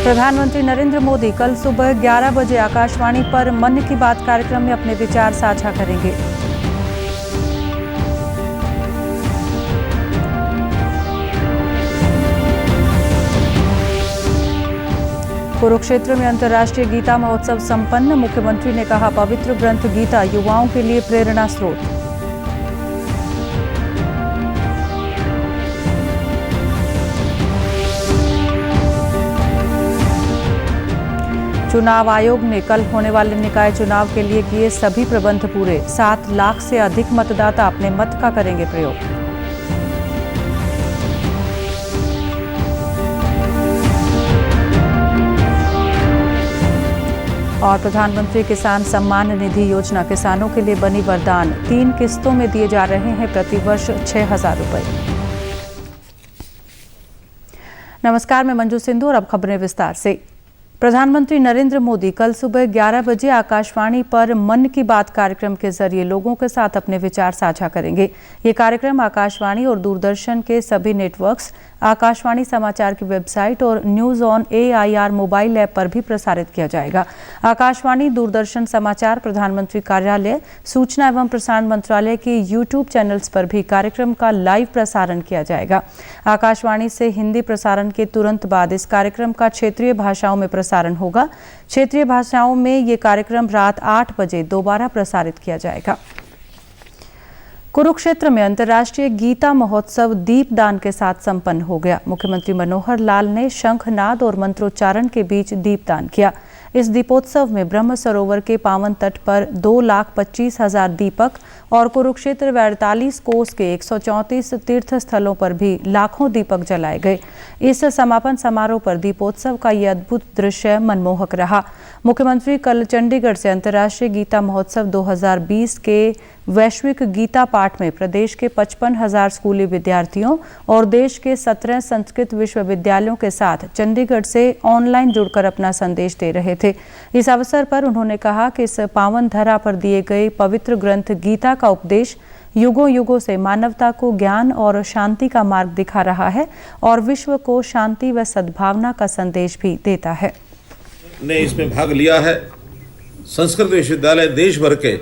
प्रधानमंत्री नरेंद्र मोदी कल सुबह 11 बजे आकाशवाणी पर मन की बात कार्यक्रम में अपने विचार साझा करेंगे। कुरुक्षेत्र में अंतर्राष्ट्रीय गीता महोत्सव संपन्न। मुख्यमंत्री ने कहा, पवित्र ग्रंथ गीता युवाओं के लिए प्रेरणा स्रोत। चुनाव आयोग ने कल होने वाले निकाय चुनाव के लिए किए सभी प्रबंध पूरे। 7 लाख से अधिक मतदाता अपने मत का करेंगे प्रयोग। और प्रधानमंत्री किसान सम्मान निधि योजना किसानों के लिए बनी वरदान। 3 किस्तों में दिए जा रहे हैं प्रतिवर्ष 6,000 रुपए। नमस्कार, मैं मंजू सिंधु और अब खबरें विस्तार से। प्रधानमंत्री नरेंद्र मोदी कल सुबह 11 बजे आकाशवाणी पर मन की बात कार्यक्रम के जरिए लोगों के साथ अपने विचार साझा करेंगे। ये कार्यक्रम आकाशवाणी और दूरदर्शन के सभी नेटवर्क्स, आकाशवाणी समाचार की वेबसाइट और news on AIR mobile app पर भी प्रसारित किया जाएगा। आकाशवाणी, दूरदर्शन समाचार, प्रधानमंत्री कार्यालय, सूचना एवं प्रसारण मंत्रालय के YouTube चैनल्स पर भी कार्यक्रम का लाइव प्रसारण किया जाएगा। आकाशवाणी से हिंदी प्रसारण के तुरंत बाद इस कार्यक्रम का क्षेत्रीय भाषाओं में प्रसारण होगा। क्षेत्रीय भाषाओं में ये कार्यक्रम रात 8 बजे दोबारा प्रसारित किया जाएगा। कुरुक्षेत्र में अंतर्राष्ट्रीय गीता महोत्सव दीपदान के साथ संपन्न हो गया। मुख्यमंत्री मनोहर लाल ने शंखनाद और मंत्रोच्चारण के बीच दीपदान किया। इस दीपोत्सव में ब्रह्म सरोवर के पावन तट पर 2,25,000 दीपक और कुरुक्षेत्र व 48 कोस के 134 तीर्थ स्थलों पर भी लाखों दीपक जलाए गए। इस समापन समारोह पर दीपोत्सव का ये अद्भुत दृश्य मनमोहक रहा। मुख्यमंत्री कल चंडीगढ़ से अंतर्राष्ट्रीय गीता महोत्सव 2020 के वैश्विक गीता पाठ में प्रदेश के 55,000 स्कूली विद्यार्थियों और देश के 17 संस्कृत विश्वविद्यालयों के साथ चंडीगढ़ से ऑनलाइन जुड़कर अपना संदेश दे रहे थे। इस अवसर पर उन्होंने कहा कि इस पावन धरा पर दिए गए पवित्र ग्रंथ गीता का उपदेश युगों युगों से मानवता को ज्ञान और शांति का मार्ग दिखा रहा है और विश्व को शांति व सद्भावना का संदेश भी देता है। ने इसमें भाग लिया है। संस्कृत विश्वविद्यालय देश भर के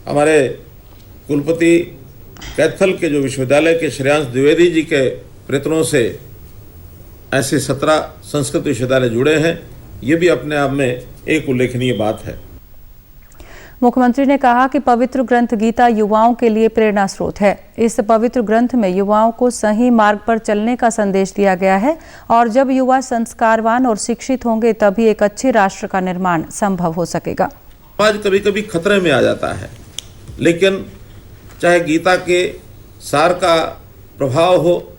हमारे कुलपति कैथल के जो विश्वविद्यालय के श्रेयांश द्विवेदी जी के प्रयत्नों से ऐसे 17 संस्कृत विश्वविद्यालय जुड़े हैं। ये भी अपने आप में एक उल्लेखनीय बात है। मुख्यमंत्री ने कहा कि पवित्र ग्रंथ गीता युवाओं के लिए प्रेरणा स्रोत है। इस पवित्र ग्रंथ में युवाओं को सही मार्ग पर चलने का संदेश दिया गया है और जब युवा संस्कारवान और शिक्षित होंगे तभी एक अच्छे राष्ट्र का निर्माण संभव हो सकेगा। समाज कभी कभी खतरे में आ जाता है, लेकिन चाहे गीता के सार का प्रभाव हो,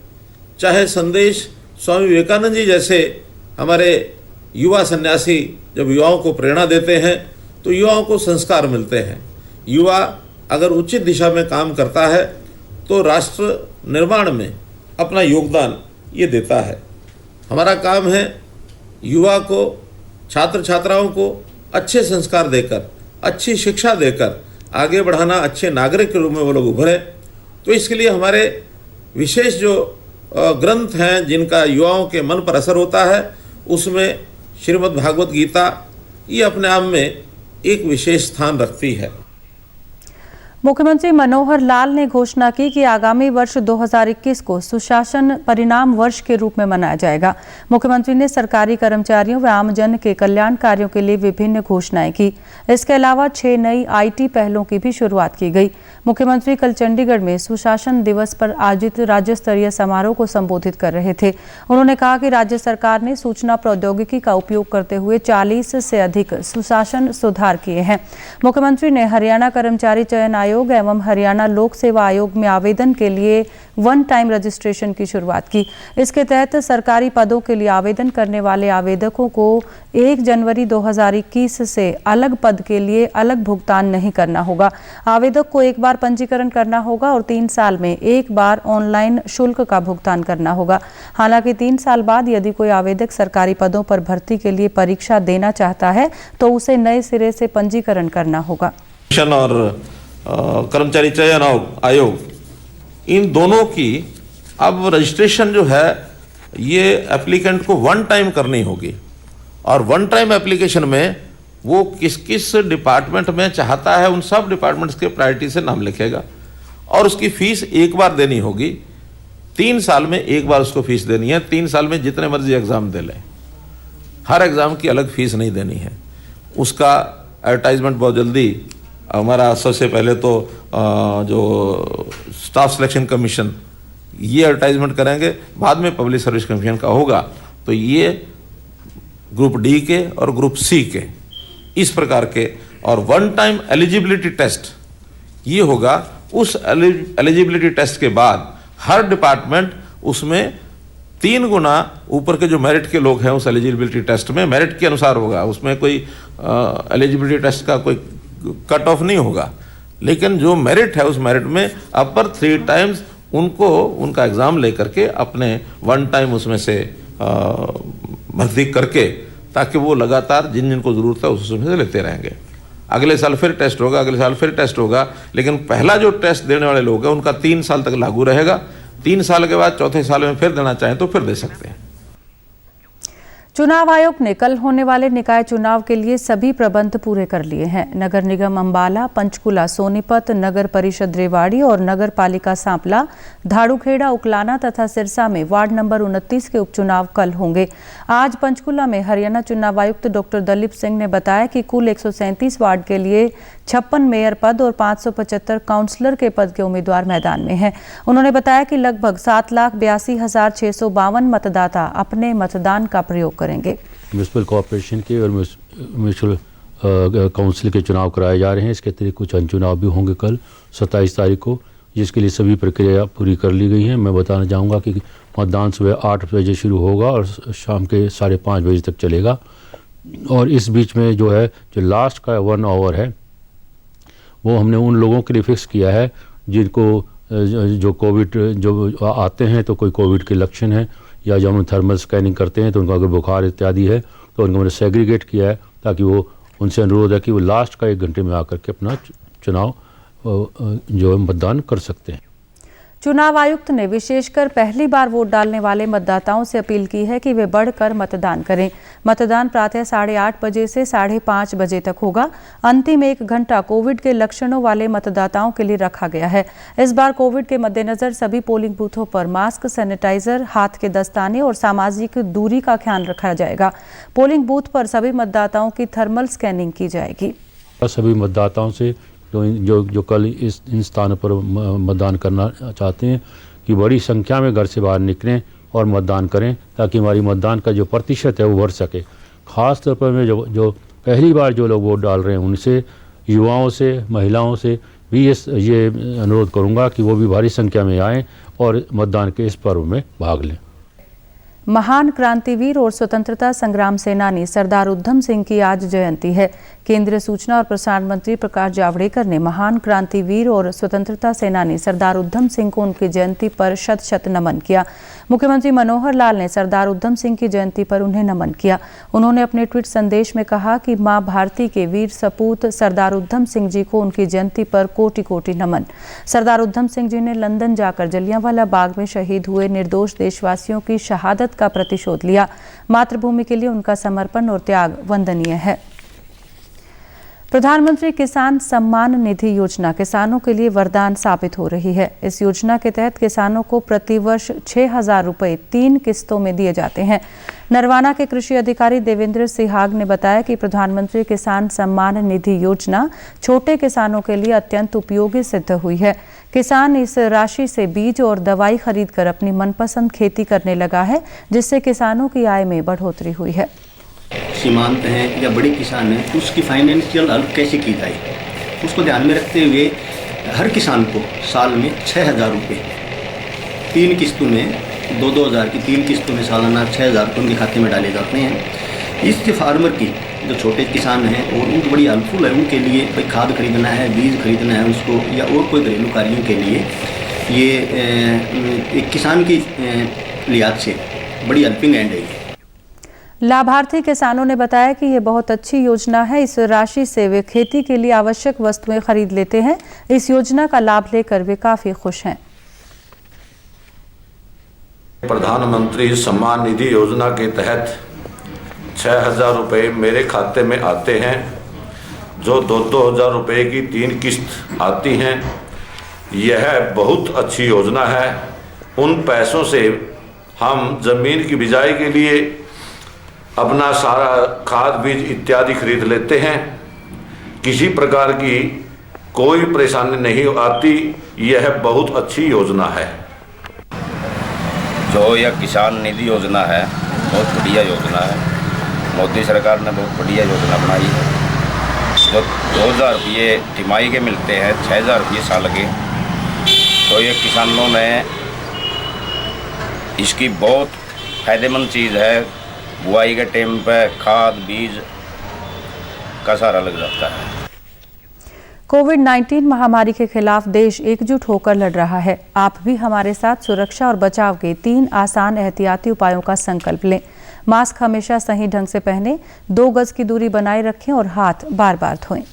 चाहे संदेश स्वामी विवेकानंद जी जैसे हमारे युवा सन्यासी जब युवाओं को प्रेरणा देते हैं तो युवाओं को संस्कार मिलते हैं। युवा अगर उचित दिशा में काम करता है तो राष्ट्र निर्माण में अपना योगदान ये देता है। हमारा काम है युवा को, छात्र छात्राओं को अच्छे संस्कार देकर, अच्छी शिक्षा देकर आगे बढ़ाना, अच्छे नागरिक के रूप में वो लोग उभरे। तो इसके लिए हमारे विशेष जो ग्रंथ हैं जिनका युवाओं के मन पर असर होता है, उसमें श्रीमद् भागवत गीता ये अपने आप में एक विशेष स्थान रखती है। मुख्यमंत्री मनोहर लाल ने घोषणा की कि आगामी वर्ष 2021 को सुशासन परिणाम वर्ष के रूप में मनाया जाएगा। मुख्यमंत्री ने सरकारी कर्मचारियों व आमजन के कल्याण कार्यों के लिए विभिन्न घोषणाएं की। इसके अलावा 6 नई IT पहलों की भी शुरुआत की गई। मुख्यमंत्री कल चंडीगढ़ में सुशासन दिवस पर आयोजित राज्य स्तरीय समारोह को संबोधित कर रहे थे। उन्होंने कहा कि राज्य सरकार ने सूचना प्रौद्योगिकी का उपयोग करते हुए 40 से अधिक सुशासन सुधार किए हैं। मुख्यमंत्री ने हरियाणा कर्मचारी चयन आयोग एवं हरियाणा लोक सेवा आयोग में आवेदन के लिए वन टाइम रजिस्ट्रेशन की शुरुआत की। इसके तहत सरकारी पदों के लिए आवेदन करने वाले आवेदकों को 1 जनवरी 2021 से अलग पद के लिए अलग भुगतान नहीं करना होगा। आवेदक को एक बार पंजीकरण करना होगा और 3 साल में एक बार ऑनलाइन शुल्क का भुगतान करना होगा। हालांकि 3 साल बाद यदि कोई आवेदक सरकारी पदों पर भर्ती के लिए परीक्षा देना चाहता है तो उसे नए सिरे से पंजीकरण करना होगा। और कर्मचारी चयन आयोग इन दोनों की अब रजिस्ट्रेशन जो है ये एप्लीकेंट को वन टाइम करनी होगी, और वन टाइम एप्लीकेशन में वो किस किस डिपार्टमेंट में चाहता है उन सब डिपार्टमेंट्स के प्रायोरिटी से नाम लिखेगा, और उसकी फीस एक बार देनी होगी। 3 साल में एक बार उसको फीस देनी है। 3 साल में जितने मर्जी एग्ज़ाम दे लें, हर एग्ज़ाम की अलग फीस नहीं देनी है। उसका एडवर्टाइजमेंट बहुत जल्दी, हमारा सबसे पहले तो जो स्टाफ सिलेक्शन कमीशन ये एडवर्टाइजमेंट करेंगे, बाद में पब्लिक सर्विस कमीशन का होगा। तो ये ग्रुप डी के और ग्रुप सी के इस प्रकार के, और वन टाइम एलिजिबिलिटी टेस्ट ये होगा। उस एलिजिबिलिटी टेस्ट के बाद हर डिपार्टमेंट उसमें 3 गुना ऊपर के जो मेरिट के लोग हैं उस एलिजिबिलिटी टेस्ट में मेरिट के अनुसार होगा। उसमें कोई एलिजिबिलिटी टेस्ट का कोई कट ऑफ नहीं होगा, लेकिन जो मेरिट है उस मेरिट में अपर 3 टाइम्स उनको उनका एग्ज़ाम लेकर के अपने वन टाइम उसमें से भर्ती करके, ताकि वो लगातार जिन जिनको ज़रूरत है उसमें से लेते रहेंगे। अगले साल फिर टेस्ट होगा, अगले साल फिर टेस्ट होगा, लेकिन पहला जो टेस्ट देने वाले लोग हैं उनका 3 साल तक लागू रहेगा। 3 साल के बाद चौथे साल में फिर देना चाहें तो फिर दे सकते हैं। चुनाव आयोग ने कल होने वाले निकाय चुनाव के लिए सभी प्रबंध पूरे कर लिए हैं। नगर निगम अंबाला, पंचकुला, सोनीपत, नगर परिषद रेवाड़ी और नगर पालिका सांपला, धाड़ूखेड़ा, उकलाना तथा सिरसा में वार्ड नंबर 29 के उपचुनाव कल होंगे। आज पंचकुला में हरियाणा चुनाव आयुक्त डॉक्टर दलीप सिंह ने बताया कि कुल 137 वार्ड के लिए 56 मेयर पद और 575 काउंसलर के पद के उम्मीदवार मैदान में हैं। उन्होंने बताया कि लगभग 7,82,652 मतदाता अपने मतदान का प्रयोग करेंगे। म्यूनसिपल कॉर्पोरेशन के और म्यूनसिपल काउंसिल के चुनाव कराए जा रहे हैं। इसके अतिरिक्त कुछ चुनाव भी होंगे कल 27 तारीख को, जिसके लिए सभी प्रक्रिया पूरी कर ली गई हैं। मैं बताना चाहूँगा कि मतदान सुबह 8 बजे शुरू होगा और शाम के 5:30 बजे तक चलेगा। और इस बीच में जो है जो लास्ट का 1 आवर है वो हमने उन लोगों के लिए फिक्स किया है जिनको जो कोविड जो आते हैं तो कोई कोविड के लक्षण है, या जब हम थर्मल स्कैनिंग करते हैं तो उनको अगर बुखार इत्यादि है तो उनको हमने सेग्रीगेट किया है, ताकि वो उनसे अनुरोध है कि वो लास्ट का 1 घंटे में आकर के अपना चुनाव जो मतदान कर सकते हैं। चुनाव आयुक्त ने विशेषकर पहली बार वोट डालने वाले मतदाताओं से अपील की है कि वे बढ़कर मतदान करें। मतदान प्रातः 8:30 बजे से 5:30 बजे तक होगा। अंतिम 1 घंटा कोविड के लक्षणों वाले मतदाताओं के लिए रखा गया है। इस बार कोविड के मद्देनजर सभी पोलिंग बूथों पर मास्क, सैनिटाइजर, हाथ के दस्ताने और सामाजिक दूरी का ख्याल रखा जाएगा। पोलिंग बूथ पर सभी मतदाताओं की थर्मल स्कैनिंग की जाएगी। सभी मतदाताओं से जो कल इन स्थानों पर मतदान करना चाहते हैं कि बड़ी संख्या में घर से बाहर निकलें और मतदान करें, ताकि हमारी मतदान का जो प्रतिशत है वो बढ़ सके। ख़ास तौर पर मैं जो पहली बार जो लोग वोट डाल रहे हैं उनसे, युवाओं से, महिलाओं से भी ये अनुरोध करूंगा कि वो भी भारी संख्या में आएँ और मतदान के इस पर्व में भाग लें। महान क्रांतिवीर और स्वतंत्रता संग्राम सेनानी सरदार उधम सिंह की आज जयंती है। केंद्रीय सूचना और प्रसारण मंत्री प्रकाश जावड़ेकर ने महान क्रांतिवीर और स्वतंत्रता सेनानी सरदार उधम सिंह को उनकी जयंती पर शत-शत नमन किया। मुख्यमंत्री मनोहर लाल ने सरदार उधम सिंह की जयंती पर उन्हें नमन किया। उन्होंने अपने ट्वीट संदेश में कहा कि मां भारती के वीर सपूत सरदार उधम सिंह जी को उनकी जयंती पर कोटि-कोटि नमन। सरदार उधम सिंह जी ने लंदन जाकर जलियांवाला बाग में शहीद हुए निर्दोष देशवासियों की शहादत का प्रतिशोध लिया। मातृभूमि के लिए उनका समर्पण और त्याग वंदनीय है। प्रधानमंत्री किसान सम्मान निधि योजना किसानों के लिए वरदान साबित हो रही है। इस योजना के तहत किसानों को प्रतिवर्ष 6,000 रुपये 3 किस्तों में दिए जाते हैं। नरवाना के कृषि अधिकारी देवेंद्र सिहाग ने बताया कि प्रधानमंत्री किसान सम्मान निधि योजना छोटे किसानों के लिए अत्यंत उपयोगी सिद्ध हुई है। किसान इस राशि से बीज और दवाई खरीदकर अपनी मनपसंद खेती करने लगा है, जिससे किसानों की आय में बढ़ोतरी हुई है। सीमांत हैं या बड़े किसान हैं, उसकी फाइनेंशियल हेल्प कैसे की जाए, उसको ध्यान में रखते हुए हर किसान को साल में 6,000 रुपये 3 किस्तों में 2-2 हज़ार की 3 किस्तों में सालाना 6,000 रुपये उनके खाते में डाले जाते हैं। इससे फार्मर की जो छोटे किसान हैं और उनको बड़ी हेल्पफुल है, उनके लिए भाई खाद खरीदना है, बीज खरीदना है उसको, या और कोई घरेलू कार्यों के लिए ये एक किसान की लिहाज से बड़ी हेल्पिंग हैंड है। लाभार्थी किसानों ने बताया कि ये बहुत अच्छी योजना है। इस राशि से वे खेती के लिए आवश्यक वस्तुएं खरीद लेते हैं। इस योजना का लाभ लेकर वे काफ़ी खुश हैं। प्रधानमंत्री सम्मान निधि योजना के तहत 6,000 रुपये मेरे खाते में आते हैं, जो 2,000 रुपये की 3 किस्त आती हैं। यह बहुत अच्छी योजना है। उन पैसों से हम ज़मीन की बिजाई के लिए अपना सारा खाद बीज इत्यादि खरीद लेते हैं। किसी प्रकार की कोई परेशानी नहीं आती। यह बहुत अच्छी योजना है। जो यह किसान निधि योजना है, बहुत बढ़िया योजना है। मोदी सरकार ने बहुत बढ़िया योजना बनाई है। जो 2,000 रुपये तिमाही के मिलते हैं, 6,000 रुपये साल के, तो ये किसानों में इसकी बहुत फ़ायदेमंद चीज़ है। बुआई के टाइम पे खाद बीज का सहारा लग जाता है। कोविड-19 महामारी के खिलाफ देश एकजुट होकर लड़ रहा है। आप भी हमारे साथ सुरक्षा और बचाव के 3 आसान एहतियाती उपायों का संकल्प लें। मास्क हमेशा सही ढंग से पहनें, 2 गज की दूरी बनाए रखें और हाथ बार-बार धोएं।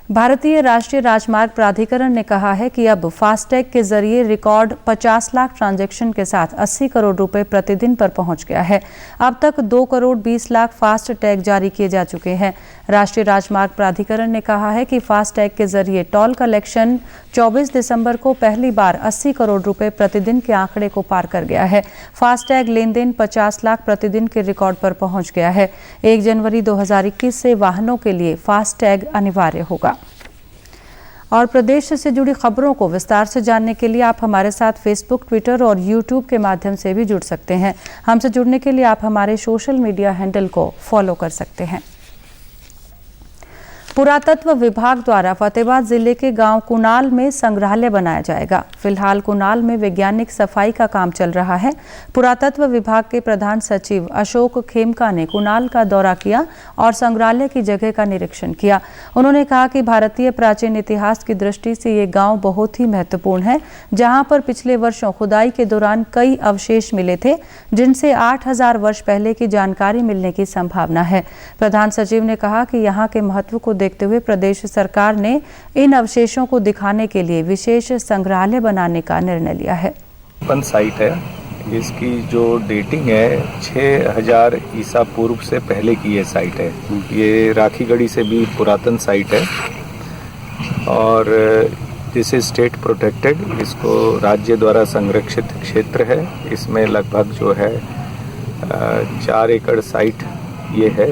भारतीय राष्ट्रीय राजमार्ग प्राधिकरण ने कहा है कि अब फास्टैग के जरिए रिकॉर्ड 50 लाख ट्रांजैक्शन के साथ 80 करोड़ रुपए प्रतिदिन पर पहुंच गया है। अब तक 2 करोड़ 20 लाख फास्ट टैग जारी किए जा चुके हैं। राष्ट्रीय राजमार्ग प्राधिकरण ने कहा है कि फास्टैग के जरिए टोल कलेक्शन 24 दिसंबर को पहली बार 80 करोड़ रुपए प्रतिदिन के आंकड़े को पार कर गया है। फास्टैग लेन देन 50 लाख प्रतिदिन के रिकॉर्ड पर पहुंच गया है। 1 जनवरी 2021 से वाहनों के लिए फास्टैग अनिवार्य होगा। और प्रदेश से जुड़ी खबरों को विस्तार से जानने के लिए आप हमारे साथ फेसबुक, ट्विटर और यूट्यूब के माध्यम से भी जुड़ सकते हैं। हमसे जुड़ने के लिए आप हमारे सोशल मीडिया हैंडल को फॉलो कर सकते हैं। पुरातत्व विभाग द्वारा फतेहाबाद जिले के गांव कुनाल में संग्रहालय बनाया जाएगा। फिलहाल कुनाल में वैज्ञानिक सफाई का काम चल रहा है। पुरातत्व विभाग के प्रधान सचिव अशोक खेमका ने कुनाल का दौरा किया और संग्रहालय की जगह का निरीक्षण किया। उन्होंने कहा कि भारतीय प्राचीन इतिहास की दृष्टि से ये गांव बहुत ही महत्वपूर्ण है, जहां पर पिछले वर्षों खुदाई के दौरान कई अवशेष मिले थे, जिनसे 8,000 वर्ष पहले की जानकारी मिलने की संभावना है। प्रधान सचिव ने कहा कि यहाँ के महत्व को देखते हुए प्रदेश सरकार ने इन अवशेषों को दिखाने के लिए विशेष संग्रहालय बनाने का निर्णय लिया है। ओपन साइट है। इसकी जो डेटिंग है 6000 ईसा पूर्व से पहले की ये साइट है। ये राखीगढ़ी से भी पुरातन साइट है और दिस इज स्टेट प्रोटेक्टेड। इसको राज्य द्वारा संरक्षित क्षेत्र है। इसमें लगभग जो है 4 एकड़ साइट ये है।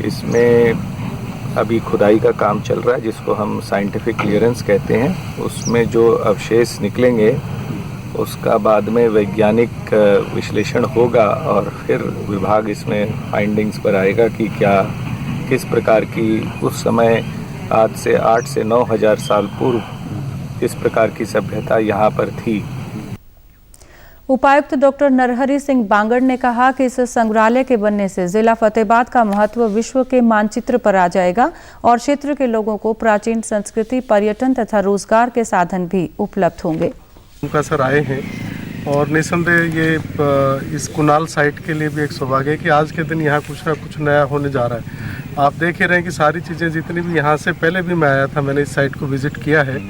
इसमें अभी खुदाई का काम चल रहा है, जिसको हम साइंटिफिक क्लियरेंस कहते हैं। उसमें जो अवशेष निकलेंगे उसका बाद में वैज्ञानिक विश्लेषण होगा और फिर विभाग इसमें फाइंडिंग्स पर आएगा कि क्या किस प्रकार की उस समय आज से 8 से 9 हज़ार साल पूर्व किस प्रकार की सभ्यता यहाँ पर थी। उपायुक्त डॉक्टर नरहरि सिंह बांगड़ ने कहा कि इस संग्रहालय के बनने से जिला फतेहाबाद का महत्व विश्व के मानचित्र पर आ जाएगा और क्षेत्र के लोगों को प्राचीन संस्कृति, पर्यटन तथा रोजगार के साधन भी उपलब्ध होंगे। उनका सर आए हैं और निसंदेह ये इस कुनाल साइट के लिए भी एक सौभाग्य है कि आज के दिन यहाँ कुछ ना कुछ नया होने जा रहा है। आप देख ही रहे हैं कि सारी चीज़ें जितनी भी यहाँ से पहले भी मैं आया था, मैंने इस साइट को विजिट किया है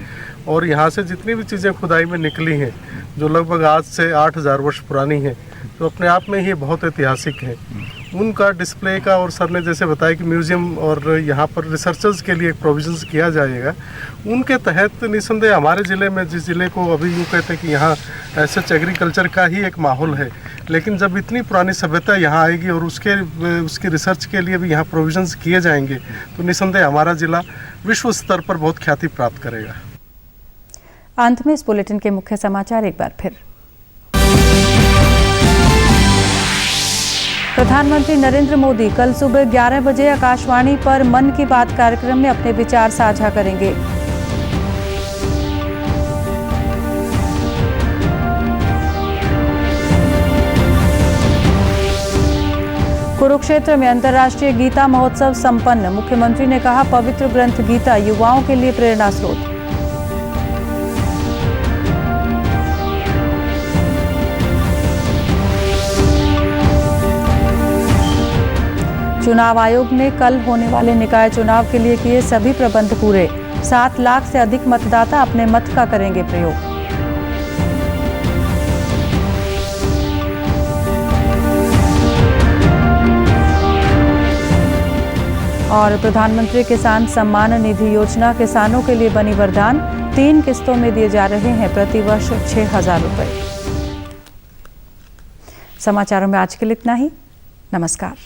और यहाँ से जितनी भी चीज़ें खुदाई में निकली हैं जो लगभग आज से 8,000 वर्ष पुरानी हैं, तो अपने आप में ही बहुत ऐतिहासिक है। उनका डिस्प्ले का और सर ने जैसे बताया कि म्यूज़ियम और यहाँ पर रिसर्चर्स के लिए एक प्रोविजंस किया जाएगा, उनके तहत निसंदेह हमारे ज़िले में, जिस ज़िले को अभी यूँ कहते हैं कि यहाँ सच एग्रीकल्चर का ही एक माहौल है, लेकिन जब इतनी पुरानी सभ्यता यहाँ आएगी और उसकी रिसर्च के लिए भी यहाँ प्रोविजंस किए जाएंगे, तो निसंदेह हमारा ज़िला विश्व स्तर पर बहुत ख्याति प्राप्त करेगा। अंत में इस बुलेटिन के मुख्य समाचार एक बार फिर। प्रधानमंत्री नरेंद्र मोदी कल सुबह 11 बजे आकाशवाणी पर मन की बात कार्यक्रम में अपने विचार साझा करेंगे। कुरुक्षेत्र में अंतर्राष्ट्रीय गीता महोत्सव संपन्न। मुख्यमंत्री ने कहा, पवित्र ग्रंथ गीता युवाओं के लिए प्रेरणा स्रोत। चुनाव आयोग ने कल होने वाले निकाय चुनाव के लिए किए सभी प्रबंध पूरे। 7 लाख से अधिक मतदाता अपने मत का करेंगे प्रयोग। और प्रधानमंत्री किसान सम्मान निधि योजना किसानों के लिए बनी वरदान। 3 किस्तों में दिए जा रहे हैं प्रतिवर्ष 6,000 रुपए। समाचारों में आज के लिए इतना ही। नमस्कार।